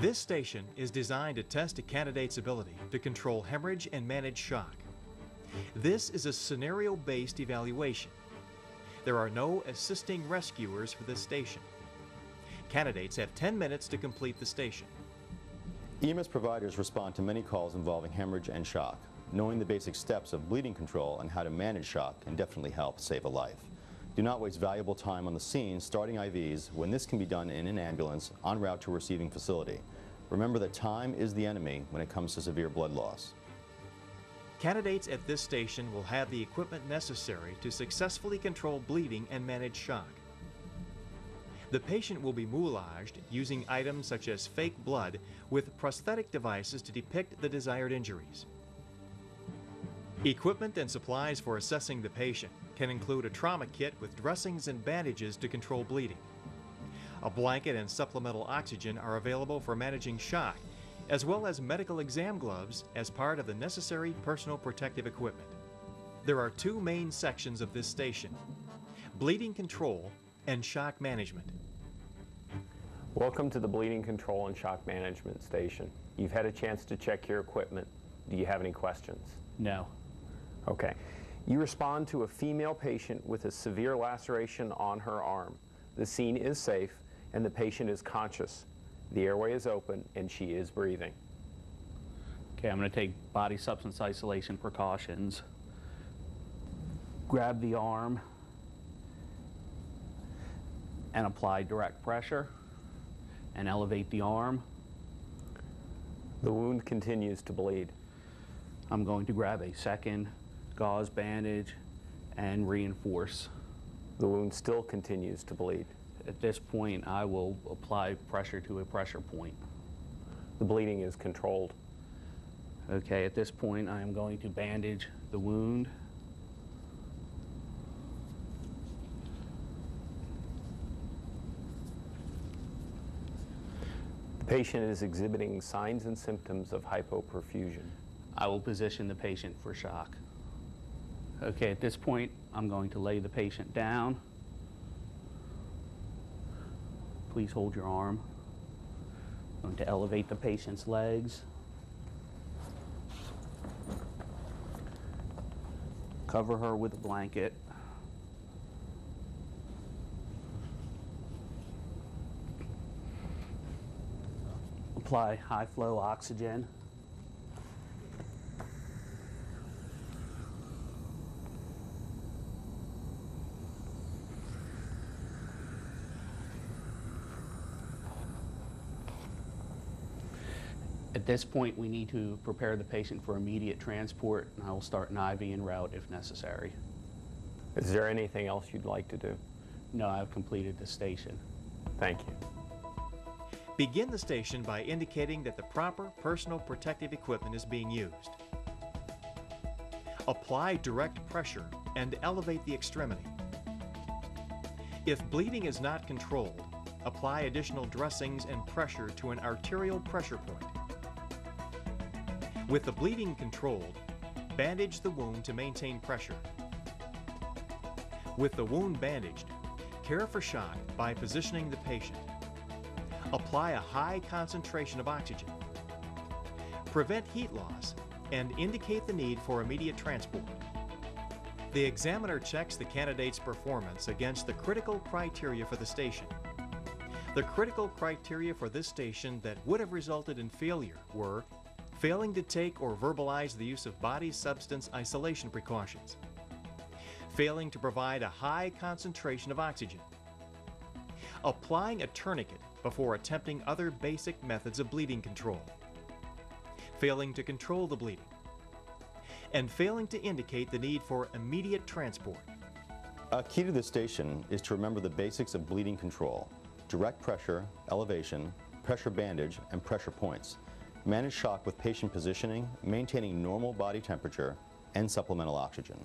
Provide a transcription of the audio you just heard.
This station is designed to test a candidate's ability to control hemorrhage and manage shock. This is a scenario-based evaluation. There are no assisting rescuers for this station. Candidates have 10 minutes to complete the station. EMS providers respond to many calls involving hemorrhage and shock. Knowing the basic steps of bleeding control and how to manage shock can definitely help save a life. Do not waste valuable time on the scene starting IVs when this can be done in an ambulance en route to a receiving facility. Remember that time is the enemy when it comes to severe blood loss. Candidates at this station will have the equipment necessary to successfully control bleeding and manage shock. The patient will be moulaged using items such as fake blood with prosthetic devices to depict the desired injuries. Equipment and supplies for assessing the patient can include a trauma kit with dressings and bandages to control bleeding. A blanket and supplemental oxygen are available for managing shock, as well as medical exam gloves as part of the necessary personal protective equipment. There are two main sections of this station: bleeding control and shock management. Welcome to the Bleeding Control and Shock Management Station. You've had a chance to check your equipment. Do you have any questions? No. Okay. You respond to a female patient with a severe laceration on her arm. The scene is safe and the patient is conscious. The airway is open and she is breathing. Okay, I'm going to take body substance isolation precautions. Grab the arm and apply direct pressure and elevate the arm. The wound continues to bleed. I'm going to grab a second gauze bandage and reinforce. The wound still continues to bleed. At this point, I will apply pressure to a pressure point. The bleeding is controlled. Okay, at this point, I am going to bandage the wound. The patient is exhibiting signs and symptoms of hypoperfusion. I will position the patient for shock. Okay, at this point, I'm going to lay the patient down. Please hold your arm. I'm going to elevate the patient's legs. Cover her with a blanket. Apply high flow oxygen. At this point, we need to prepare the patient for immediate transport, and I will start an IV en route if necessary. Is there anything else you'd like to do? No, I've completed the station. Thank you. Begin the station by indicating that the proper personal protective equipment is being used. Apply direct pressure and elevate the extremity. If bleeding is not controlled, apply additional dressings and pressure to an arterial pressure point. With the bleeding controlled, bandage the wound to maintain pressure. With the wound bandaged, care for shock by positioning the patient. Apply a high concentration of oxygen. Prevent heat loss and indicate the need for immediate transport. The examiner checks the candidate's performance against the critical criteria for the station. The critical criteria for this station that would have resulted in failure were failing to take or verbalize the use of body substance isolation precautions, failing to provide a high concentration of oxygen, applying a tourniquet before attempting other basic methods of bleeding control, failing to control the bleeding, and failing to indicate the need for immediate transport. A key to this station is to remember the basics of bleeding control: direct pressure, elevation, pressure bandage, and pressure points. Manage shock with patient positioning, maintaining normal body temperature, and supplemental oxygen.